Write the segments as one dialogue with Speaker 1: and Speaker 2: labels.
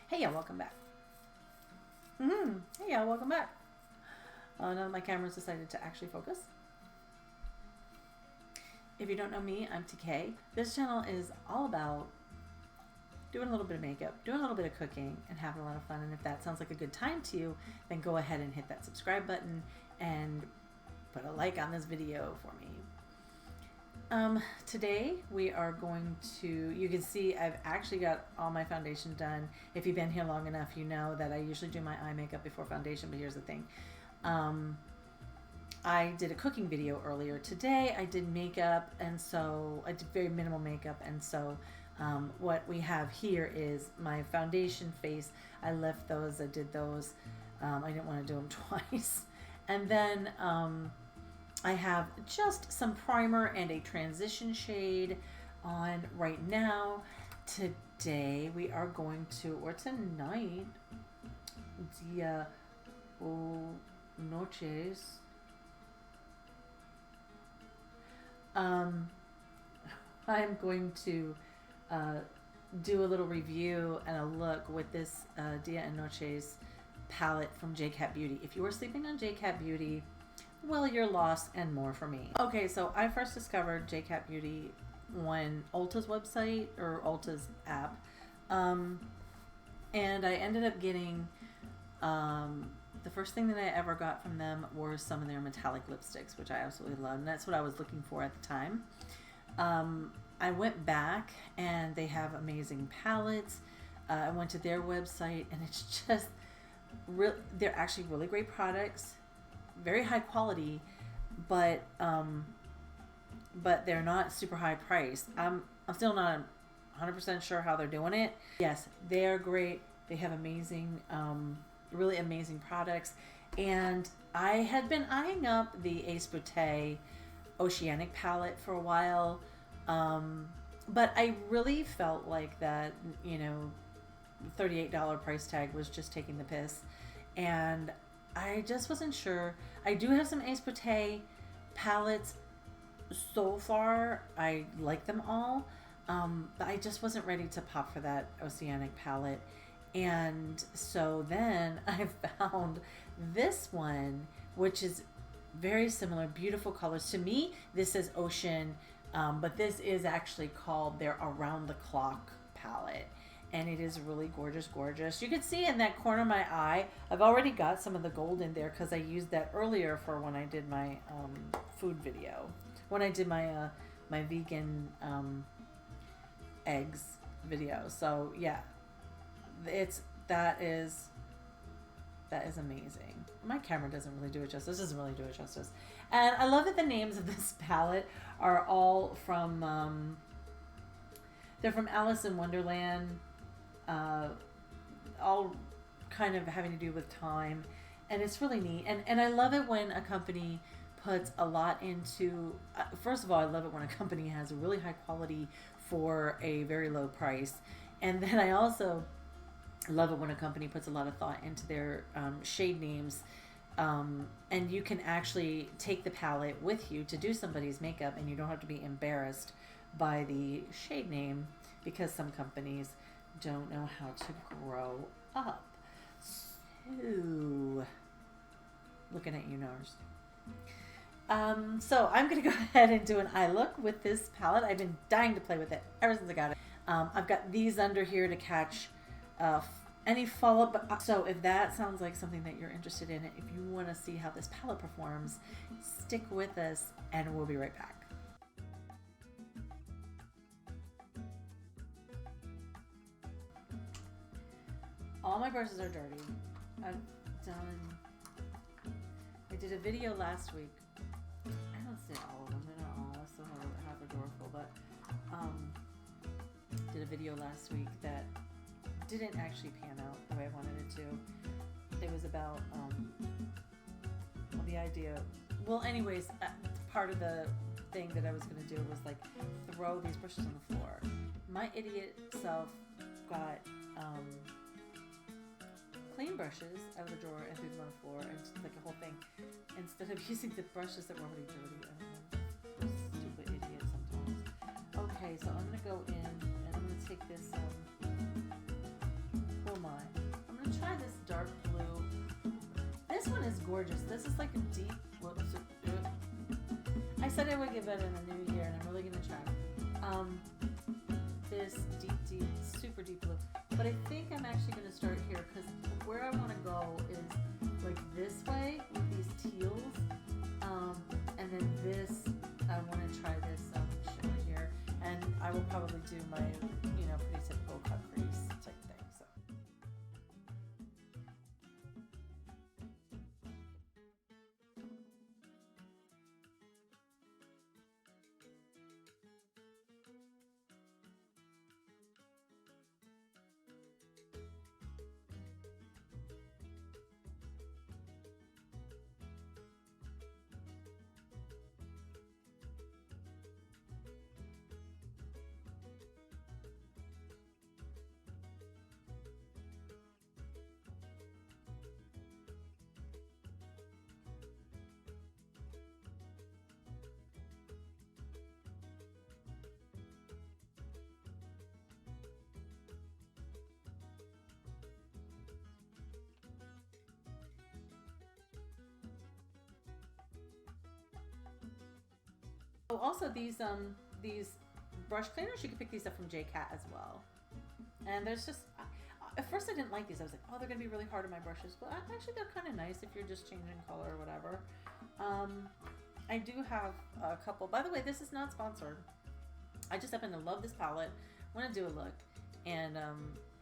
Speaker 1: Hey y'all, welcome back. Hey y'all, welcome back. Now that my camera's decided to actually focus. If you don't know me, I'm TK. This channel is all about doing a little bit of makeup, doing a little bit of cooking, and having a lot of fun. And if that sounds like a good time to you, then go ahead and hit that subscribe button and put a like on this video for me. Today we are going to, you can see I've actually got all my foundation done. If you've been here long enough, you know that I usually do my eye makeup before foundation, but here's the thing. I did a cooking video earlier today. I did makeup, and so I did very minimal makeup, and so what we have here is my foundation face. I left those, I did those. I didn't want to do them twice. And then I have just some primer and a transition shade on right now. Today we are going to, or tonight, Dia o Noches. I'm going to do a little review and a look with this Dia and Noches palette from JCat Beauty. If you were sleeping on JCat Beauty, well, you're lost and more for me. Okay, so I first discovered JCat Beauty on Ulta's website or Ulta's app, and I ended up getting the first thing that I ever got from them were some of their metallic lipsticks, which I absolutely love, and that's what I was looking for at the time. I went back and they have amazing palettes. I went to their website and it's just they're actually really great products, very high quality, but they're not super high priced. I'm still not 100% sure how they're doing it. Yes, they are great. They have amazing, really amazing products. And I had been eyeing up the Ace Beauté Oceanic palette for a while, but I really felt like that, you know, $38 price tag was just taking the piss, and I just wasn't sure. I do have some Ace Beauté palettes. So far, I like them all, but I just wasn't ready to pop for that Oceanic palette. And so then I found this one, which is very similar, beautiful colors. To me, this is Ocean, but this is actually called their Around the Clock palette. And it is really gorgeous, gorgeous. You can see in that corner of my eye, I've already got some of the gold in there because I used that earlier for when I did my food video. When I did my my vegan eggs video. So yeah, that is amazing. My camera doesn't really do it justice. This doesn't really do it justice. And I love that the names of this palette are all from they're from Alice in Wonderland. All kind of having to do with time, and it's really neat. And I love it when a company puts a lot into, first of all, I love it when a company has a really high quality for a very low price. And then I also love it when a company puts a lot of thought into their shade names. And you can actually take the palette with you to do somebody's makeup, and you don't have to be embarrassed by the shade name, because some companies don't know how to grow up. So, looking at you, nurse. So I'm going to go ahead and do an eye look with this palette. I've been dying to play with it ever since I got it. I've got these under here to catch any follow-up. So if that sounds like something that you're interested in, if you want to see how this palette performs, stick with us and we'll be right back. All my brushes are dirty. I've done, I did a video last week. I don't say all of them, they're not all, I still have half a drawer full, but did a video last week that didn't actually pan out the way I wanted it to. It was about well, the idea, well anyways, part of the thing that I was going to do was like throw these brushes on the floor. My idiot self got clean brushes out of the drawer and threw them on the floor, and just like a whole thing, instead of using the brushes that were already dirty. I don't know. Stupid idiot sometimes. Okay, so I'm gonna go in and I'm gonna take this, oh my, is gorgeous. This is like a deep, I said I would give it in the new year, and I'm really gonna try. This deep, super deep blue. But I think I'm actually gonna start here because where I want to go is like this way with these teals, and then this. I want to try this shimmer here, and I will probably do my, pretty typical cut crease type thing. So. Oh, also these brush cleaners, you can pick these up from JCat as well. And there's just, at first I didn't like these. I was like, oh, they're gonna be really hard on my brushes, but actually they're kind of nice if you're just changing color or whatever. I do have a couple. By the way, this is not sponsored. I just happen to love this palette. I want to do a look and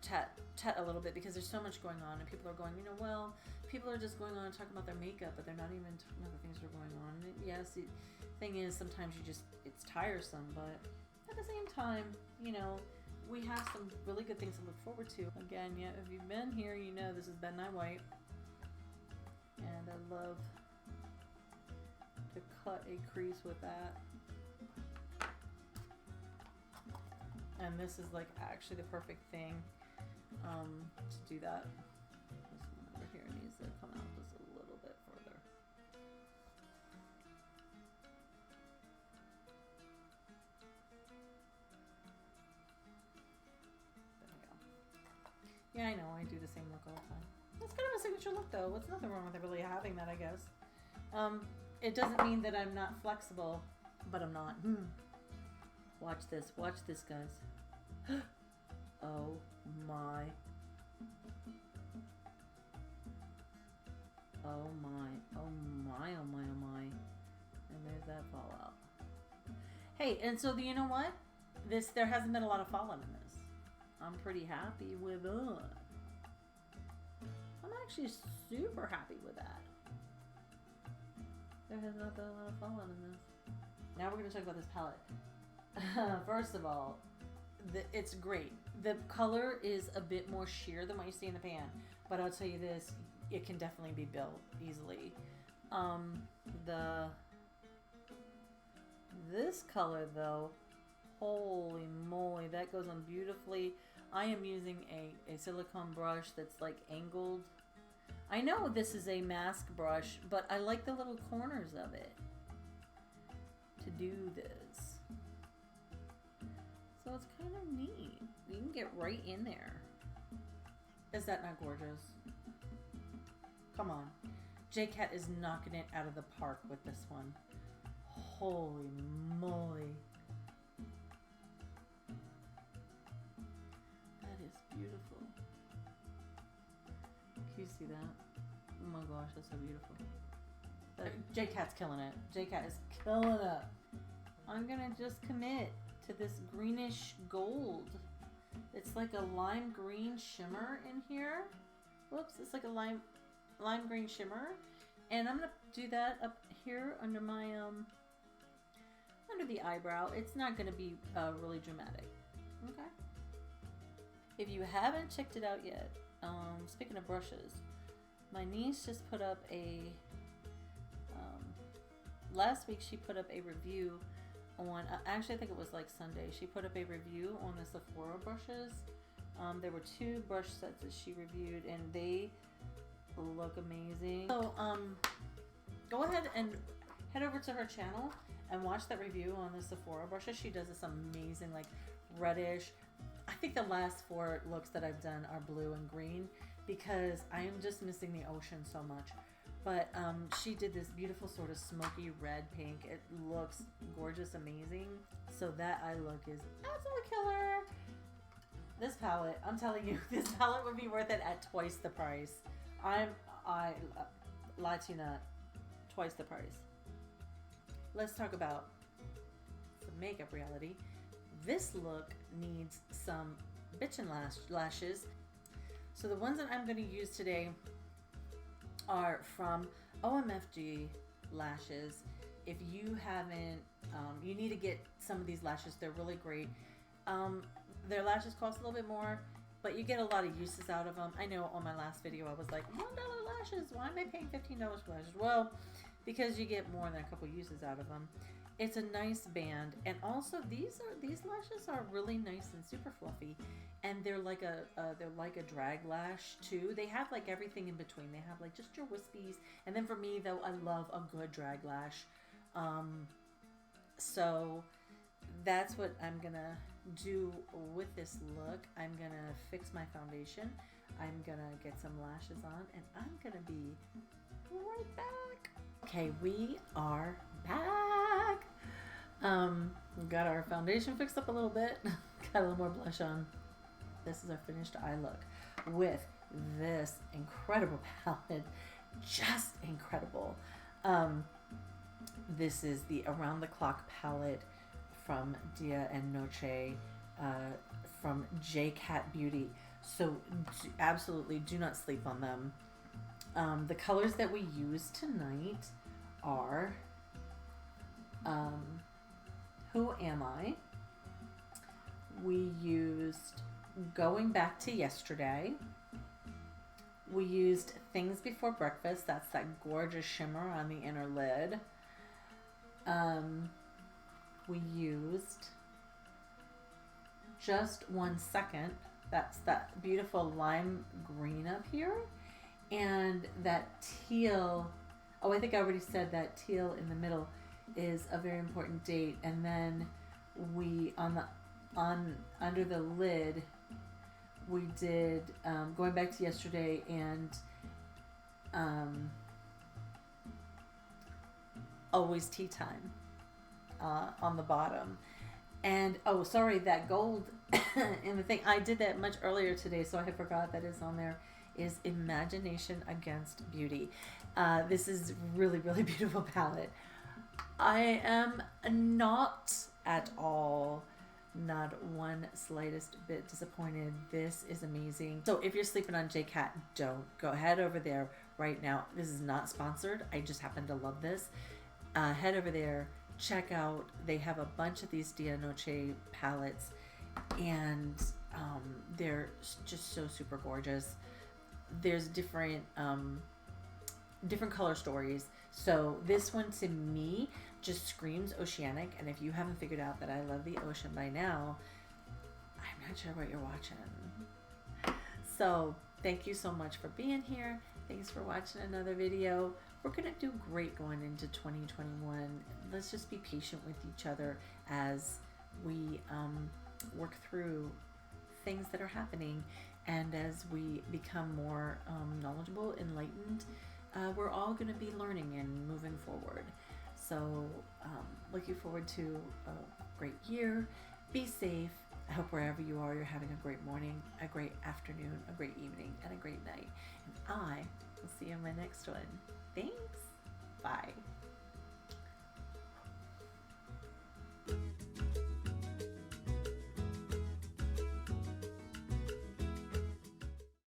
Speaker 1: chat a little bit because there's so much going on, and people are going, well, people are just going on and talking about their makeup, but they're not even talking about the things that are going on. And yes, the thing is, sometimes it's tiresome, but at the same time, we have some really good things to look forward to. Again, yeah, if you've been here, this is Ben Nye White, and I love to cut a crease with that. And this is like actually the perfect thing to do that. This one over here needs to come out just a little bit further. There we go. Yeah, I know, I do the same look all the time. It's kind of a signature look though. There's nothing wrong with it really having that, I guess. It doesn't mean that I'm not flexible, but I'm not. Watch this, guys. Oh my. Oh my, oh my, oh my, oh my. And there's that fallout. Hey, and so you know what? There hasn't been a lot of fallout in this. I'm pretty happy with it. I'm actually super happy with that. There has not been a lot of fallout in this. Now we're going to talk about this palette. First of all, it's great. The color is a bit more sheer than what you see in the pan, but I'll tell you this, it can definitely be built easily. This color though, holy moly, that goes on beautifully. I am using a silicone brush that's like angled. I know this is a mask brush, but I like the little corners of it to do this. So it's kind of neat. You can get right in there. Is that not gorgeous? Come on. JCat is knocking it out of the park with this one. Holy moly. That is beautiful. Can you see that? Oh my gosh, that's so beautiful. JCat's killing it. JCat is killing it. I'm gonna just commit to this greenish gold. It's like a lime green shimmer in here. Whoops, it's like a lime green shimmer. And I'm gonna do that up here under my under the eyebrow. It's not gonna be really dramatic. Okay. If you haven't checked it out yet, speaking of brushes, my niece just put up a last week she put up a review on, actually I think it was like Sunday, she put up a review on the Sephora brushes. There were 2 brush sets that she reviewed and they look amazing. So go ahead and head over to her channel and watch that review on the Sephora brushes. She does this amazing like reddish. I think the last 4 looks that I've done are blue and green because I am just missing the ocean so much. But she did this beautiful sort of smoky red pink. It looks gorgeous, amazing. So that eye look is absolutely killer. This palette, I'm telling you, this palette would be worth it at twice the price. I lie to you not, twice the price. Let's talk about some makeup reality. This look needs some bitchin' lashes. So the ones that I'm going to use today are from OMFG lashes. If you haven't, you need to get some of these lashes. They're really great. Their lashes cost a little bit more, but you get a lot of uses out of them. I know on my last video I was like, $1 lashes, why am I paying $15 for lashes? Well, because you get more than a couple uses out of them. It's a nice band, and also these lashes are really nice and super fluffy, and they're like a drag lash too. They have like everything in between. They have like just your wispies, and then for me though, I love a good drag lash. So that's what I'm gonna do with this look. I'm gonna fix my foundation. I'm gonna get some lashes on, and I'm gonna be right back. Okay, we are back. We got our foundation fixed up a little bit. Got a little more blush on. This is our finished eye look with this incredible palette. Just incredible. This is the Around the Clock palette from Dia and Noche from JCat Beauty. So absolutely do not sleep on them. The colors that we use tonight are Who Am I? We used Going Back to Yesterday. We used Things Before Breakfast. That's that gorgeous shimmer on the inner lid. We used Just 1 Second. That's that beautiful lime green up here. And that teal, oh, I think I already said that teal in the middle is a very important date. And then we, under the lid, we did Going Back to Yesterday and Always Tea Time on the bottom. And, oh, sorry, that gold in the thing, I did that much earlier today, so I forgot that is on there, is Imagination Against Beauty. This is really, really beautiful palette. I am not at all, not one slightest bit disappointed. This is amazing. So if you're sleeping on JCat, don't. Go ahead over there right now. This is not sponsored. I just happen to love this. Head over there. Check out, they have a bunch of these Dia Noche palettes, and they're just so super gorgeous. There's different color stories. So this one to me just screams Oceanic, and if you haven't figured out that I love the ocean by now, I'm not sure what you're watching. So thank you so much for being here. Thanks for watching another video. We're going to do great going into 2021. Let's just be patient with each other as we work through things that are happening, and as we become more knowledgeable, enlightened. We're all going to be learning and moving forward. So looking forward to a great year. Be safe. I hope wherever you are, you're having a great morning, a great afternoon, a great evening, and a great night. And I will see you in my next one. Thanks. Bye.